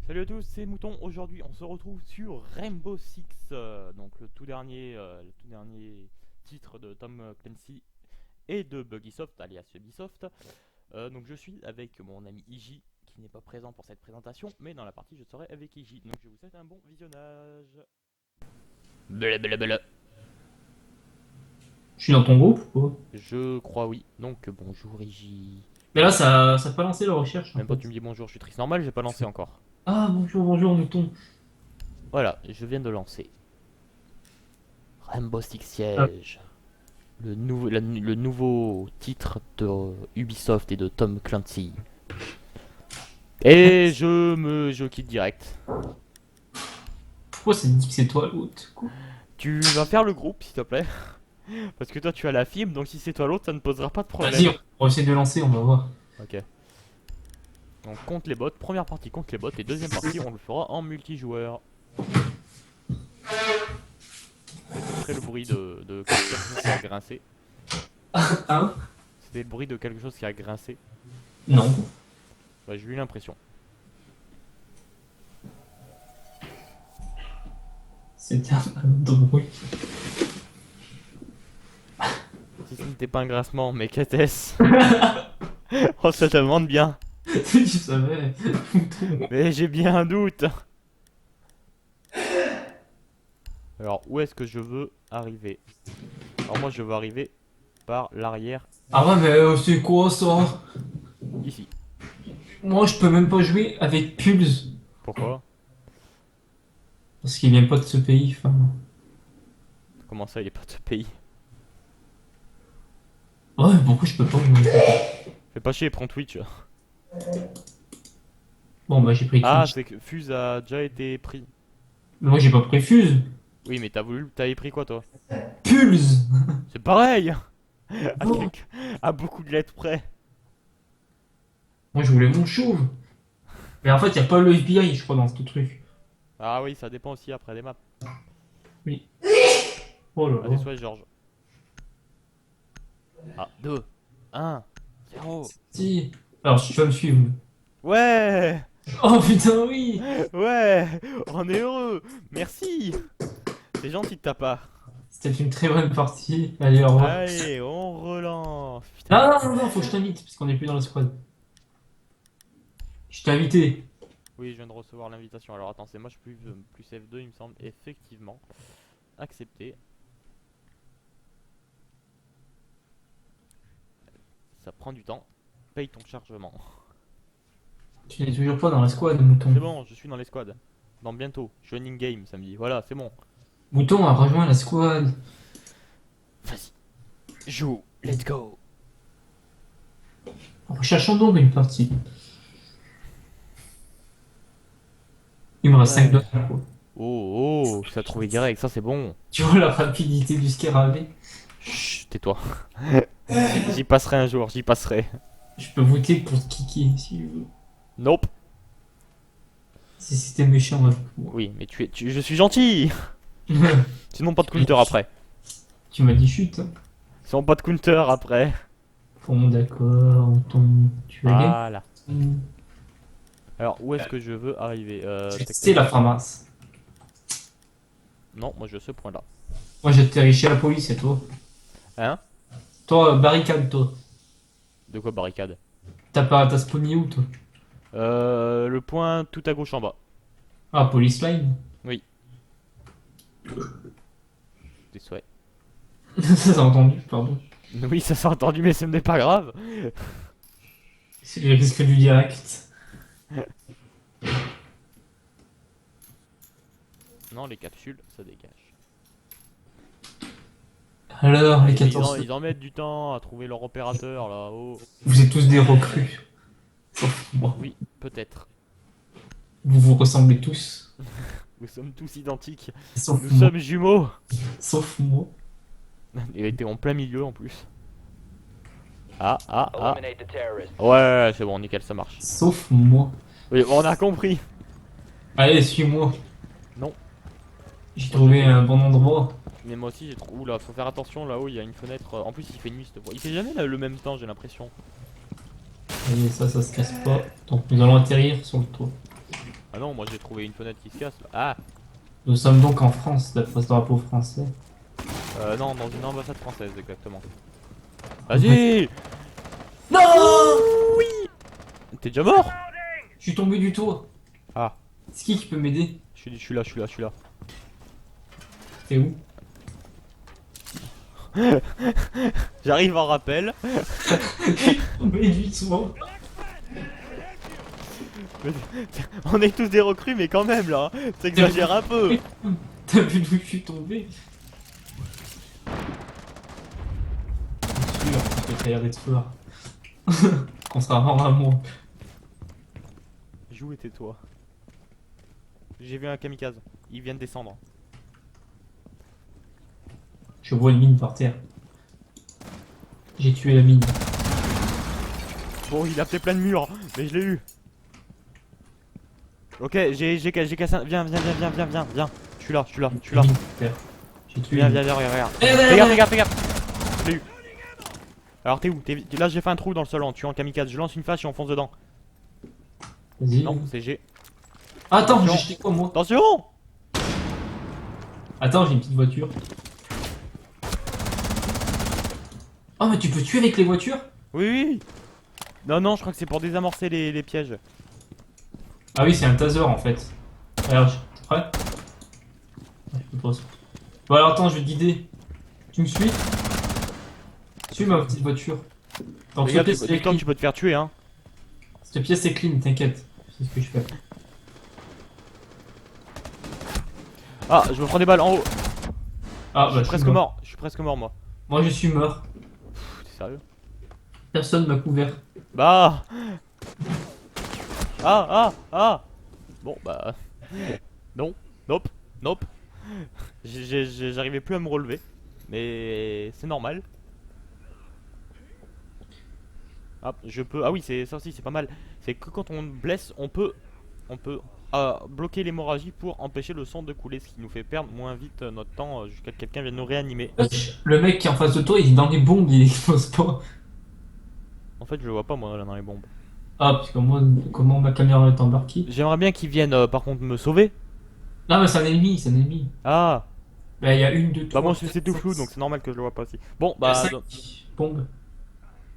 Salut à tous, c'est Mouton. Aujourd'hui, on se retrouve sur Rainbow Six, donc le tout dernier titre de Tom Clancy et de Buggysoft, alias Ubisoft. Donc je suis avec mon ami Iji, qui n'est pas présent pour cette présentation, mais dans la partie je serai avec Iji. Donc je vous souhaite un bon visionnage. Blablabla. Je suis dans ton groupe ou quoi? Je crois oui. Donc bonjour Iji. Mais là, ça a pas lancé la recherche en Même pas fait. tu me dis bonjour, je suis triste. Normal, j'ai pas lancé encore. Ah, bonjour, bonjour, mouton. Voilà, je viens de lancer. Rainbow Six Ah, Siege. Le nouveau titre de Ubisoft et de Tom Clancy. Et je quitte direct. pourquoi ça dit que c'est toi l'autre, quoi? Tu vas faire le groupe s'il te plaît. Parce que toi tu as la fibre, donc si c'est toi l'autre, ça ne posera pas de Vas-y, problème. on va essayer de lancer, on va voir. Ok. Donc compte les bots, première partie compte les bots et deuxième partie on le fera en multijoueur. Écoutez le bruit de quelque chose qui a grincé. Hein? C'était le bruit de quelque chose qui a grincé. Non. Ouais, j'ai eu l'impression. C'était un de bruit. Si ce n'était pas un grincement, mais qu'était-ce? On se demande bien. Tu savais, mouton. Mais j'ai bien un doute. Alors, où est-ce que je veux arriver? Alors, moi, je veux arriver par l'arrière, Ah ouais, mais c'est quoi ça? ici. Moi, je peux même pas jouer avec Pulse. Pourquoi? Parce qu'il vient pas de ce pays, enfin. Comment ça, il est pas de ce pays? Ouais, pourquoi je peux pas jouer? Fais pas chier, prends Twitch. Bon, bah, j'ai pris Ah, Twitch. c'est que Fuse a déjà été pris. Mais moi, j'ai pas pris Fuse. Oui, mais t'avais pris quoi, toi? Pulse! C'est pareil! À, Oh, quelques- à beaucoup de lettres près. moi, je voulais mon chauve. Mais en fait, y a pas le FBI, je crois, dans ce truc. Ah oui, ça dépend aussi après des maps. Oui. Oh là À tes là. souhaits, Georges. Ah, 2, 1, 0. Si. Alors, si tu vas me suivre. Ouais! Oh putain, oui! Ouais! On est heureux! Merci! C'est gentil de ta part. C'était une très bonne partie. Allez, au revoir. Allez, on relance. Non, Putain. non, non, non, faut que je t'invite, parce qu'on est plus dans le squad. Je t'ai invité. Oui, je viens de recevoir l'invitation. Alors attends, c'est moi, je suis plus F2, il me semble. Effectivement. Accepté. Ça prend du temps. Paye ton chargement. Tu n'es toujours pas dans la squad, mouton. C'est bon, je suis dans les squads. Dans bientôt. Joining game samedi. Voilà, c'est bon. Mouton a rejoint la squad. Vas-y. Joue. Let's go. Recherchons donc une partie. Il me reste 5 Ouais. dollars, quoi. Oh, oh, ça a trouvé direct. Ça, c'est bon. Tu vois la rapidité du scarabée? Chut, tais-toi. J'y passerai un jour, j'y passerai. Je peux voter pour te kicker, si je veux. Nope. Si c'était méchant avec moi. Oui, mais je suis gentil. Sinon, pas de counter après. Tu m'as dit chute. Sinon, pas de counter après. Bon, d'accord, mouton. Tu as gagné. Voilà. Alors, où est-ce que je veux arriver tac, C'est tac. la framasse. Non, moi je veux ce point-là. Moi, j'atterris chez la police et toi. Hein? Toi, barricade, toi. De quoi barricade? T'as spawné où, toi? Le point tout à gauche en bas. Ah, police line. Oui, tes souhaits. Ça, s'est entendu, pardon. Oui, ça s'est entendu, mais ce n'est pas grave. C'est les risques du direct. Non, les capsules, ça dégage. Alors, les Mais 14. ils en mettent du temps à trouver leur opérateur là-haut. Vous êtes tous des recrues. Sauf moi. Oui, peut-être. Vous vous ressemblez tous. Nous sommes tous identiques. Sauf Nous moi. sommes jumeaux. Sauf moi. Et t'es en plein milieu en plus. Ah, ah, ah. Eliminate the terrorists. Ouais, c'est bon, nickel, ça marche. Sauf moi. Oui, on a compris. Allez, suis-moi. Non. J'ai trouvé un bon endroit. Mais moi aussi j'ai trop. Oula, faut faire attention là-haut, il y a une fenêtre. En plus, il fait nuit cette fois. Il fait jamais le même temps, j'ai l'impression. Allez, ça se casse pas. Donc, nous allons atterrir sur le toit. Ah non, moi j'ai trouvé une fenêtre qui se casse là. Ah Nous sommes donc en France, d'après ce drapeau français. non, dans une ambassade française exactement. Vas-y. Non! T'es déjà mort? Je suis tombé du toit. Ah. C'est qui peut m'aider? Je suis là, je suis là, je suis là. T'es où? J'arrive en rappel. Tombé du toit. On est tous des recrues mais quand même là. T'exagères un peu. T'as vu d'où je suis tombé? C'est sûr, parce que t'as l'air d'être fort. Contrairement à moi. Où étais-toi? J'ai vu un kamikaze. Il vient de descendre. Je vois une mine par terre. J'ai tué la mine. Bon, il a fait plein de murs, mais je l'ai eu. Ok, j'ai cassé un... Viens, viens, viens, viens, viens, viens, viens. Je suis là, je suis là, je suis là. J'ai tué. Viens, viens, viens, regarde, regarde. Eh, Fais gaffe, fais gaffe, fais gaffe. Je l'ai eu. Alors t'es où? Là j'ai fait un trou dans le sol en tuant kamikaze. Je lance une flash et on fonce dedans. Vas-y. Non, c'est G. Attends, Attention. j'ai jeté quoi moi? Attention! Attends, j'ai une petite voiture. Oh, mais tu peux tuer avec les voitures? Oui, oui. Non, non, je crois que c'est pour désamorcer les pièges. Ah oui, c'est un taser en fait. Alors, prêt? Ouais, je peux pas. Bon, alors attends, je vais te guider. Tu me suis? Suis ma petite voiture. Donc, Fais cette gaffe, pièce, c'est dis-toi clean. que tu peux te faire tuer, hein. Cette pièce, c'est clean, t'inquiète. C'est ce que je fais. Ah, je me prends des balles en haut. Ah, Je bah, suis presque mort. Je suis presque mort, moi. Moi, je suis mort. T'es sérieux? Personne m'a couvert. Bah. Ah, ah, ah. Bon, bah. Non, nope, nope. J'arrivais plus à me relever. Mais c'est normal. Hop, je peux. Ah oui, c'est ça aussi, c'est pas mal. C'est que quand on blesse, on peut bloquer l'hémorragie pour empêcher le sang de couler, ce qui nous fait perdre moins vite notre temps jusqu'à ce que quelqu'un vienne nous réanimer. Le mec qui est en face de toi, il est dans les bombes, il explose pas. En fait, je le vois pas moi là dans les bombes. Ah, parce que moi, comment ma caméra est embarquée? J'aimerais bien qu'ils viennent par contre me sauver. Non, mais c'est un ennemi, c'est un ennemi. Ah, Bah, il y a une, deux, bah trois. moi c'est tout quatre, flou cinq, donc c'est normal que je le vois pas aussi. Bon, il y a bah. cinq bombes.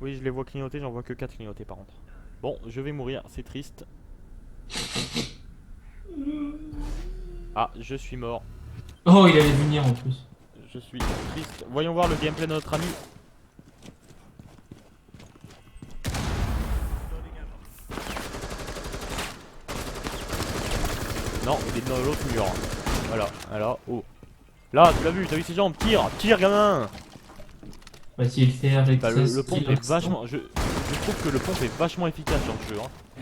Oui, je les vois clignoter, j'en vois que 4 clignoter par contre. Bon, je vais mourir, c'est triste. Ah, je suis mort. Oh, il allait venir en plus. Je suis triste. Voyons voir le gameplay de notre ami. Non, il est dans l'autre mur. Voilà, alors, oh. Là, tu l'as vu, t'as vu ses jambes, tire, tire gamin. Va-t-il faire avec Bah, le pompe est vachement... Je trouve que le pompe est vachement efficace dans le jeu. Hein.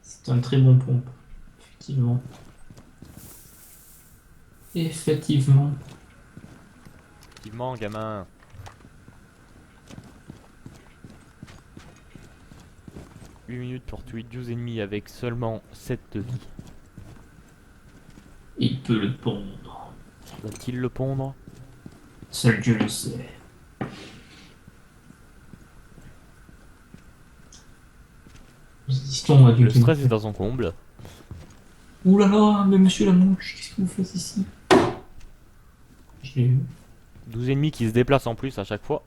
C'est un très bon pompe. Effectivement. Effectivement. Effectivement, gamin. Huit minutes pour tuer 12 ennemis avec seulement 7 de vie. Il peut le pondre. Va-t-il le pondre? Seul Dieu le sait. Résistons à Dieu. Le stress est dans son comble. Ouh là là, mais monsieur la mouche, qu'est-ce que vous faites ici? Je l'ai eu. 12 ennemis qui se déplacent en plus à chaque fois.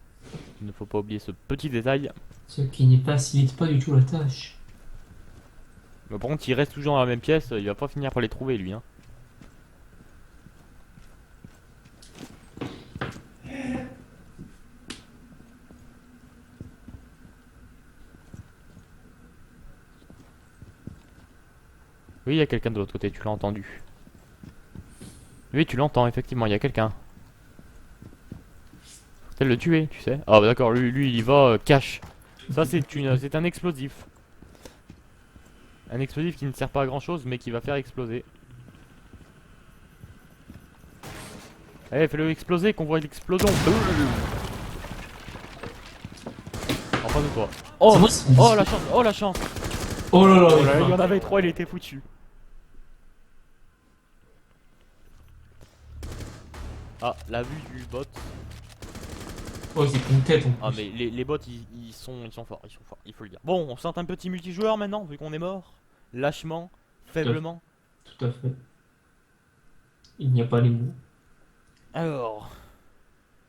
Il ne faut pas oublier ce petit détail. Ce qui n'est pas facilite pas du tout la tâche. Mais par contre, il reste toujours dans la même pièce, il va pas finir par les trouver lui. Hein. Oui, il y a quelqu'un de l'autre côté, tu l'as entendu. Oui, tu l'entends, effectivement, il y a quelqu'un. Faut peut-être le tuer, tu sais. Ah bah d'accord, lui il y va cash. Ça c'est un explosif. Un explosif qui ne sert pas à grand chose mais qui va faire exploser. Allez, fais-le exploser, qu'on voit l'explosion. En face de toi. Oh, oh la chance, oh la chance. Oh là là, Oh là, il y en avait 3, il était foutu. Ah, la vue du bot. Oh, c'est une tête en plus. Ah mais les bots ils sont forts, il faut le dire. Bon, on sent un petit multijoueur maintenant vu qu'on est mort. Lâchement, faiblement. tout à fait. Il n'y a pas les mots. Alors,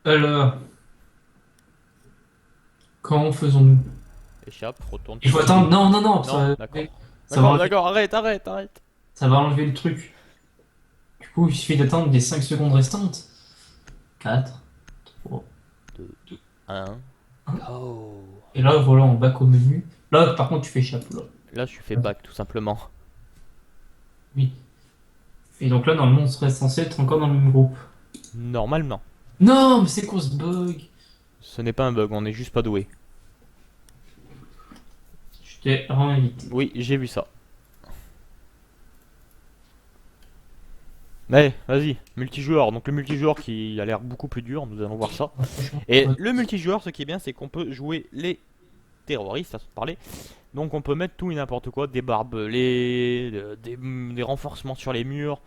Alors, comment faisons-nous? échappe, retourne. Il faut attendre. Non, non, non, Non, ça, d'accord. ça va D'accord, enlever, d'accord, arrête, arrête, arrête. ça va enlever le truc. Du coup, il suffit d'attendre les 5 secondes restantes. 4, 3, 2, 1. Oh. et là, voilà, on back au menu. Là, par contre, tu fais chapeau, là. Là, je fais back tout simplement. Oui. Et donc là, normalement, on serait censé être encore dans le même groupe. Normalement. Non, mais c'est quoi ce bug? Ce n'est pas un bug, on est juste pas doué. Je t'ai réinvité. Oui, j'ai vu ça. Mais vas-y, multijoueur. Donc le multijoueur qui a l'air beaucoup plus dur, nous allons voir ça. Et le multijoueur, ce qui est bien, c'est qu'on peut jouer les terroristes, à se parler. Donc on peut mettre tout et n'importe quoi, des barbelés, des renforcements sur les murs,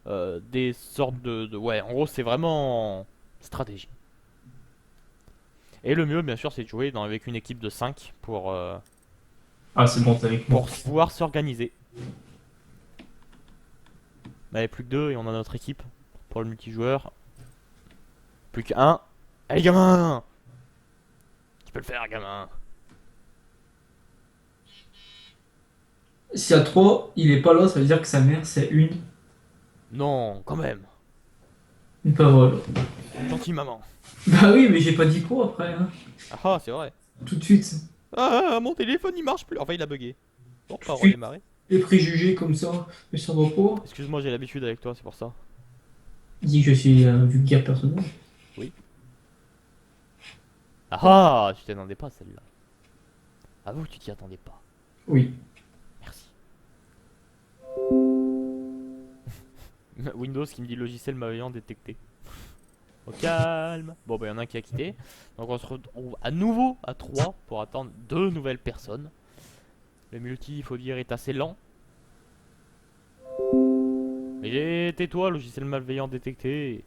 des sortes Ouais, en gros, c'est vraiment stratégie. Et le mieux, bien sûr, c'est de jouer avec une équipe de 5 Ah, c'est bon, t'es avec moi. pour pouvoir s'organiser. Allez, plus que 2 et on a notre équipe pour le multijoueur. Plus qu'un. Allez, gamin! Tu peux le faire, gamin. Si à 3, il est pas là, ça veut dire que sa mère, c'est une. Non, quand même. Pas voilà. Gentille maman. Bah oui, mais j'ai pas dit quoi après, hein. Ah, c'est vrai. Tout de suite. Mon téléphone il marche plus. Enfin, il a bugué. Bon, pas Oui. redémarrer. Les préjugés comme ça, mais ça va pas. Excuse-moi, j'ai l'habitude avec toi, c'est pour ça. Dis que je suis un vulgaire personnage. Oui. Ah, tu t'y attendais pas celle-là. Avoue que tu t'y attendais pas. Oui. Merci. Windows qui me dit logiciel malveillant détecté. Au calme. Bon, bah, il y en a un qui a quitté. Donc, on se retrouve à nouveau à 3 pour attendre 2 nouvelles personnes. Le multi, il faut dire, est assez lent. Mais tais-toi, logiciel malveillant détecté.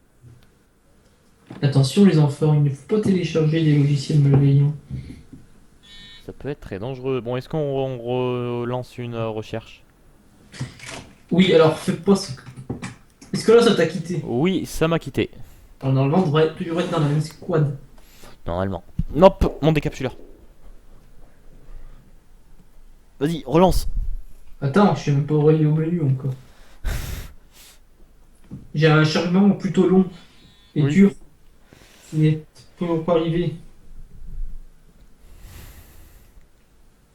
Attention les enfants, il ne faut pas télécharger des logiciels malveillants. Ça peut être très dangereux. Bon, est-ce qu'on relance une recherche? Oui, alors fais pas ce... Est-ce que là ça t'a quitté? Oui, ça m'a quitté. Alors, normalement, on devrait toujours être dans la même squad. Normalement. Nope, mon décapsuleur. Vas-y, relance. Attends, je suis même pas envoyé au menu encore. J'ai un chargement plutôt long et Oui. dur. Il n'est toujours pas arrivé.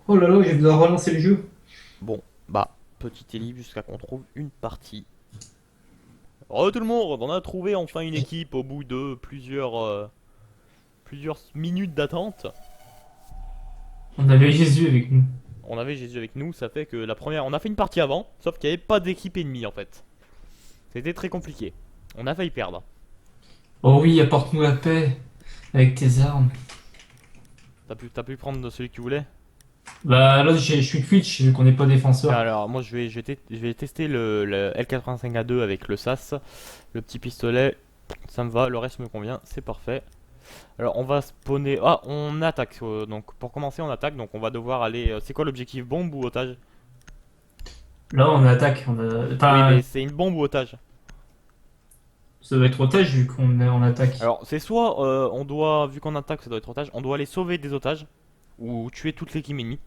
Oh là là, je vais devoir relancer le jeu. Bon, bah, petit élite jusqu'à qu'on trouve une partie. Oh tout le monde, on a trouvé enfin une équipe au bout de plusieurs minutes d'attente. On avait Jésus avec nous. On avait Jésus avec nous, ça fait que la première... On a fait une partie avant, sauf qu'il n'y avait pas d'équipe ennemie en fait. C'était très compliqué. On a failli perdre. Oh oui, apporte-nous la paix avec tes armes. T'as pu prendre celui que tu voulais? Bah là, je suis Twitch vu qu'on n'est pas défenseur. Alors moi je vais tester le L85A2 avec le SAS. Le petit pistolet, ça me va, le reste me convient, c'est parfait. Alors on va spawner... Ah, on attaque. Donc pour commencer on attaque, donc on va devoir aller... c'est quoi l'objectif, bombe ou otage? Là, on attaque. Oui Enfin, mais c'est une bombe ou otage? ça doit être otage vu qu'on est en attaque. Alors c'est soit on doit, vu qu'on attaque ça doit être otage, on doit aller sauver des otages ou tuer toute l'équipe ennemie.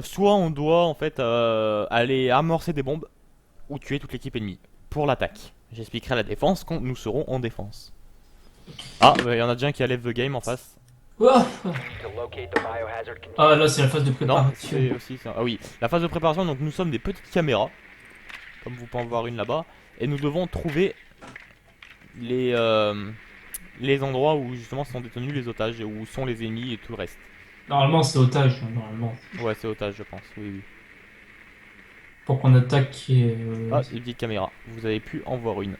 Soit on doit en fait aller amorcer des bombes ou tuer toute l'équipe ennemie pour l'attaque. J'expliquerai la défense quand nous serons en défense. Ah, il y en a déjà un qui a left the game en face. Oh To locate the biohazard ah là, c'est la phase de Non, préparation. c'est aussi ça. Ah oui, la phase de préparation, donc nous sommes des petites caméras, comme vous pouvez en voir une là-bas, et nous devons trouver les endroits où justement sont détenus les otages et où sont les ennemis et tout le reste. Normalement, c'est otage. Normalement. Ouais, c'est otage, je pense. Oui, oui. Pour qu'on attaque. Ah, les petites caméras. Vous avez pu en voir une.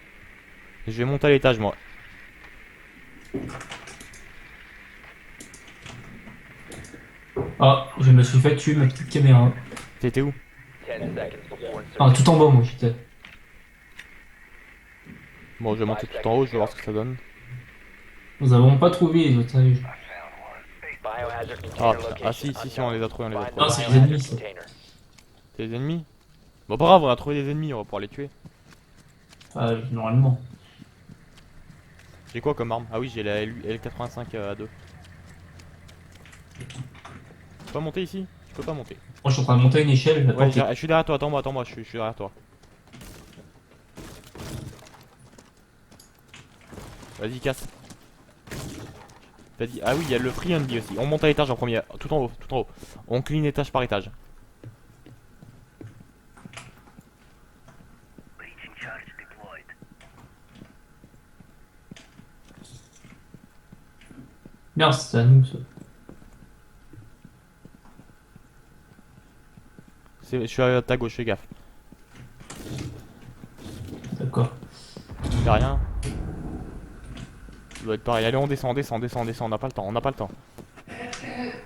Je vais monter à l'étage, moi. Ah, je me suis fait tuer ma petite caméra. T'étais où? 10 seconds before Ah, insertion. tout en bas, moi j'étais. Bon, je vais monter tout en haut, je vais voir ce que ça donne. Nous avons pas trouvé les otages. Biohazard Ah, container putain. location Ah si, on les a trouvés, on les a Find trouvés. the Ah, c'est les biohazard ennemis, ça. container. C'est les ennemis? Bon, pas grave, on a trouvé des ennemis, on va pouvoir les tuer. Normalement. J'ai quoi comme arme? Ah oui, j'ai la L85 à 2. Tu peux pas monter ici? Tu peux pas monter. Moi, je suis en train de monter une échelle. Ouais, Attends, je suis derrière toi, attends-moi, je suis derrière toi. Vas-y, casse. Vas-y, ah oui, il y a le free only aussi. On monte à l'étage en premier, tout en haut, tout en haut. On clean étage par étage. merde, c'est à nous ça. Je suis à ta gauche, fais gaffe. D'accord. Y'a rien. Ça doit être pareil. Allez, on descend, on n'a pas le temps, on n'a pas le temps.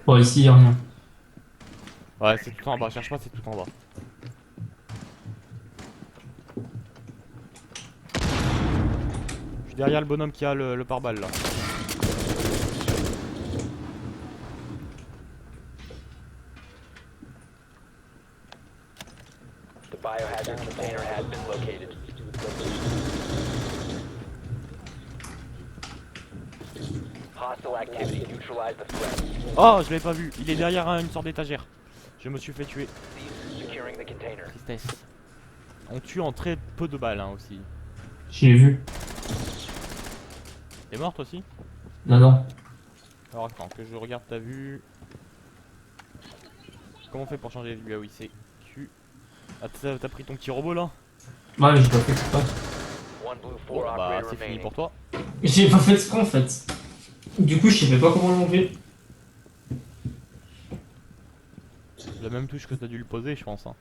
Bon, ici, y a rien. Ouais, c'est tout en bas, cherche pas, c'est tout en bas. Je suis derrière le bonhomme qui a le pare-balles là. The biohazard container has been located. Hostile activity. Neutralize the threat. Oh, je l'avais pas vu, il est derrière une sorte d'étagère. Je me suis fait tuer. Cease securing the container. Tristesse. On tue en très peu de balles hein, aussi. J'ai vu. T'es morte aussi? Non, non. Alors attends, que je regarde ta vue. Comment on fait pour changer de vue? Ah oui, c'est Q. Ah, t'as pris ton petit robot là? Ouais, mais j'ai pas fait exprès. One Blue Bon, 4 bah operator c'est fini remaining. pour toi. J'ai pas fait exprès en fait. Du coup, je savais pas comment l'enlever. La même touche que t'as dû le poser, je pense. Hein.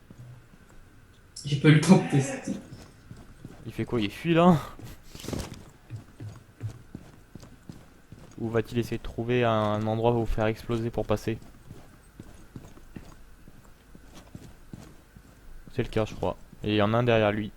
J'ai pas eu le temps de tester. Il fait quoi? Il fuit là? Ou va-t-il essayer de trouver un endroit où faire exploser pour passer? C'est le cas, je crois. Et il y en a un derrière lui.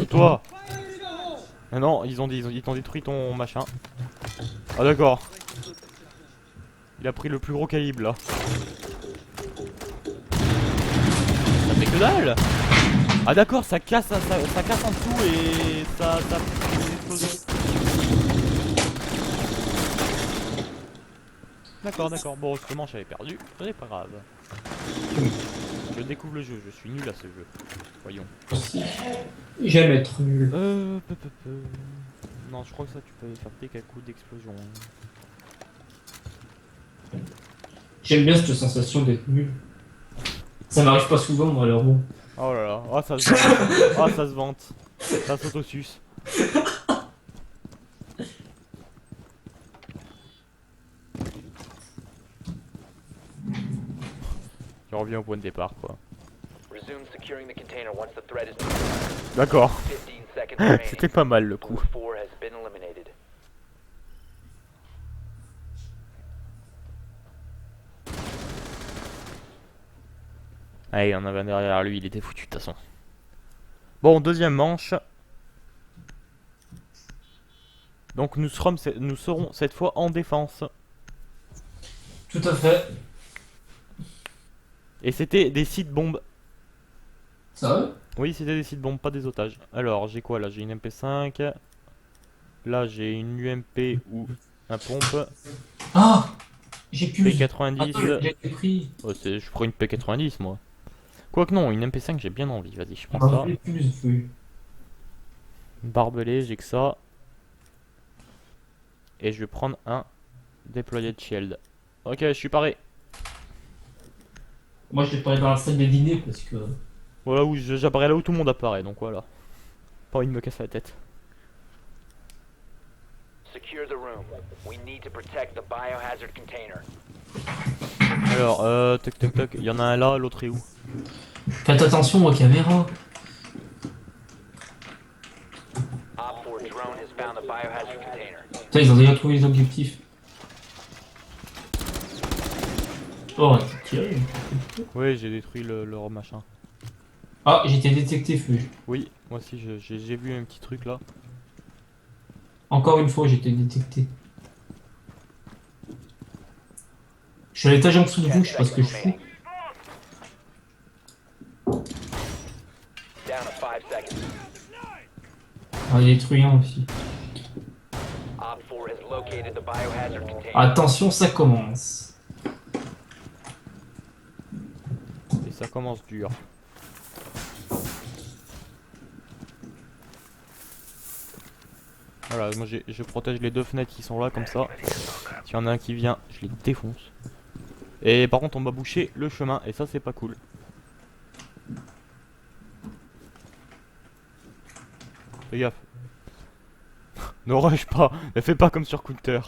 Toi! Ah non, ils t'ont détruit ton machin. Ah d'accord. Il a pris le plus gros calibre là. Ça fait que dalle! Ah d'accord, ça casse en dessous et ça fait des explosions. D'accord, bon justement j'avais perdu, ce n'est pas grave. Je découvre le jeu, je suis nul à ce jeu. Voyons. J'aime être nul. Non, je crois que ça tu peux faire quelques coups d'explosion. J'aime bien cette sensation d'être nul. Ça m'arrive pas souvent, alors bon. Oh là là, oh ça se vante, oh ça se vante, ça s'autosuce. Tu reviens au point de départ quoi. Resume securing the container once the threat is D'accord, 15 seconds remaining. c'était pas mal le Blue coup. 4 has been eliminated. Ah, il y en avait un derrière lui, il était foutu de toute façon. Bon, deuxième manche. Donc nous serons cette fois en défense. Tout à fait. Et c'était des sites bombes. Ça va? Oui, c'était des sites bombes, pas des otages. Alors, j'ai quoi là? J'ai une MP5. Là, j'ai une UMP ou un pompe. Ah! J'ai plus. P90. Attends, j'ai pris. Oh, je prends une P90 moi. Quoique non, une MP5 j'ai bien envie. Vas-y, je prends Ah, ça. j'ai plus, oui. Barbelé, j'ai que ça. Et je vais prendre un déployé de shield. Ok, je suis paré. Moi, je l'ai parlé dans la salle des dîners parce que. Voilà où j'apparais là où tout le monde apparaît, donc voilà. Pas envie de me casser la tête. Secure the room. We need to protect the biohazard container. Alors, toc toc toc, il y en a un là, l'autre est où? Faites attention aux caméras. Op 4 drone has found the biohazard container. Putain, ils ont déjà trouvé les objectifs. Oh, t'es tiré. Oui, j'ai détruit leur machin. Ah, j'ai été détecté, feu. Oui, moi aussi j'ai vu un petit truc là. Encore une fois, j'ai été détecté. Je suis à l'étage en dessous de vous, je sais pas ce que je fous. Down to 5 seconds. Ah, il est détruit un aussi. Op 4 has located the biohazard container. Attention, ça commence. Et ça commence dur. Voilà, moi je protège les deux fenêtres qui sont là comme ça. S'il y en a un qui vient, je les défonce. Et par contre on m'a bouché le chemin et ça c'est pas cool. Fais gaffe. Ne rush pas, ne fais pas comme sur Counter.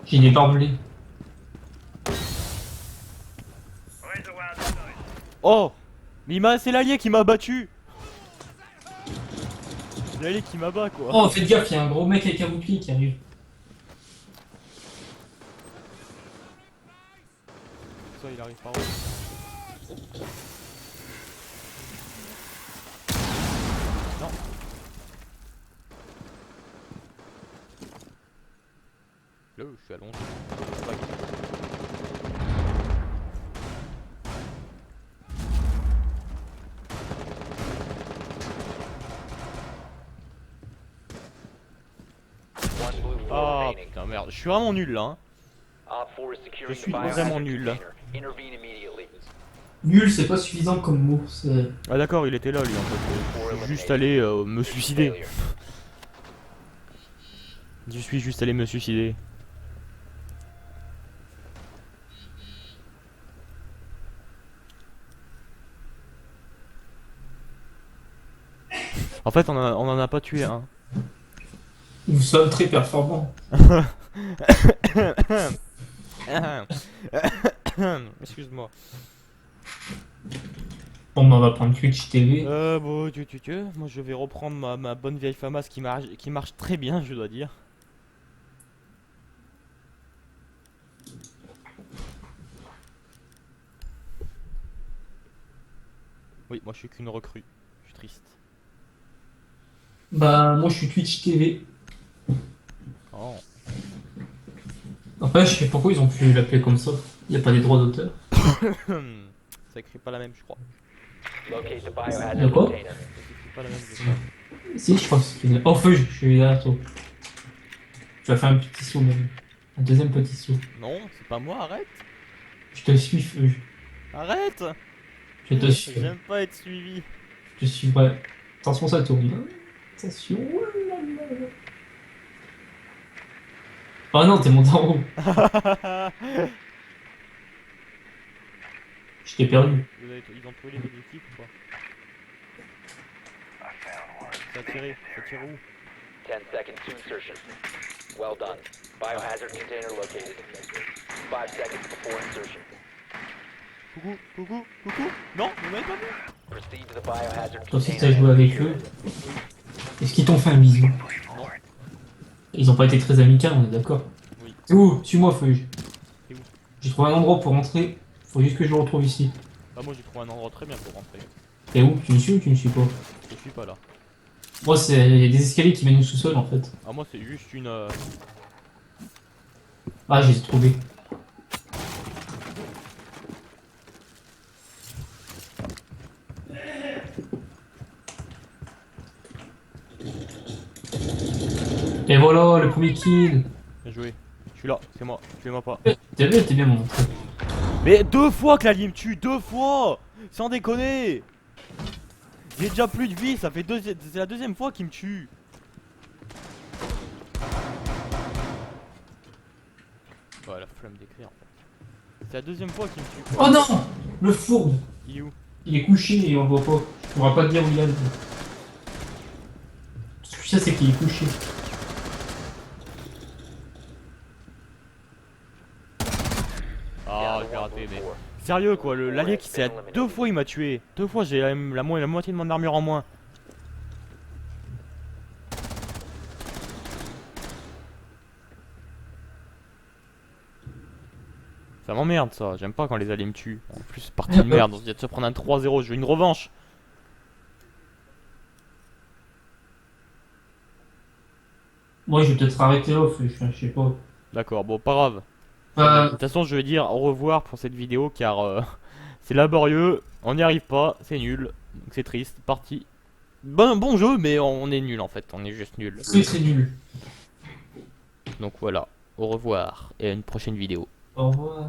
J'ai des barbelés. Oh, mais c'est l'allié qui m'a battu. C'est l'allié qui m'a bat quoi. Oh, faites gaffe, il y a un gros mec avec un bouclier qui arrive. Ça il arrive par où? Non. Là, je suis allongé. One blue four Ah remaining. putain merde, je suis vraiment nul là. Hein. Op 4 is securing Je suis the biohazard vraiment nul. container. Intervene immediately. Nul, c'est pas suffisant comme mot. C'est... Ah d'accord, il était là lui en fait. Je suis juste allé me suicider. Failure. Je suis juste allé me suicider. En fait, on en a pas tué un. Nous sommes très performants. Excuse-moi. Bon, bah, on va prendre Twitch TV. Bon, moi je vais reprendre ma bonne vieille FAMAS qui marche très bien, je dois dire. Oui, moi je suis qu'une recrue. Je suis triste. Bah, moi je suis Twitch TV. Oh. Enfin, je sais pourquoi ils ont pu l'appeler comme ça. Il n'y a pas des droits d'auteur. Ça écrit pas la même, je crois. Locate the De biohazard quoi? container. Ça écrit pas la même, je crois. Si, je crois que c'est. Oh, feu, je suis derrière toi. Tu vas faire un petit saut même. Un deuxième petit saut. Non, c'est pas moi, arrête. Je te suis, feu. Arrête. Je te suis. J'aime pas être suivi. Je te suis, ouais. Attention, ça tourne. Attention. Oh non, t'es monté en haut. Je t'ai perdu. Ils ont trouvé les objectifs ou pas? Ça tire où? 10 seconds to insertion. Well done. Biohazard container located. 5 seconds before insertion. Coucou. Non, vous m'avez pas vu. Proceed to the biohazard Toi aussi, container. t'as joué avec eux. Est-ce qu'ils t'ont fait un bisou? Non. Ils ont pas été très amicaux, on est d'accord. Oui. C'est où? Suis-moi, feu. C'est où? J'ai trouvé un endroit pour rentrer. Faut juste que je le retrouve ici. Bah moi j'ai trouvé un endroit très bien pour rentrer. T'es où? Tu me suis ou tu me suis pas? Je suis pas là. Moi, c'est. Il y a des escaliers qui mènent au sous-sol en fait. Ah moi c'est juste une... Ah, je les ai trouvés. Et voilà, le premier kill. Bien joué. Je suis là, c'est moi, tuez-moi pas. T'es bien montré. Mais 2 fois que l'allié me tue, 2 fois. Sans déconner. J'ai déjà plus de vie, ça fait c'est la deuxième fois qu'il me tue. Ouais, la flemme d'écrire en fait. C'est la deuxième fois qu'il me tue. Oh non! Le fourbe! Il est où? Il est couché et on le voit pas. On va pas te dire où il est. Ça, c'est qu'il est couché. Ah, j'ai raté, mais. Sérieux quoi, l'allié qui s'est deux fois il m'a tué. Deux fois j'ai la moitié de mon armure en moins. Ça m'emmerde ça, j'aime pas quand les alliés me tuent. En plus, partie de merde, on vient de se prendre un 3-0, je veux une revanche. Moi, je vais peut-être arrêter off, je sais pas. D'accord, bon, pas grave. Bah, De toute façon, je vais dire au revoir pour cette vidéo car c'est laborieux, on n'y arrive pas, c'est nul, donc c'est triste, parti. Bon jeu, mais on est nul en fait, on est juste nul. oui, c'est nul. Donc voilà, au revoir et à une prochaine vidéo. Au revoir.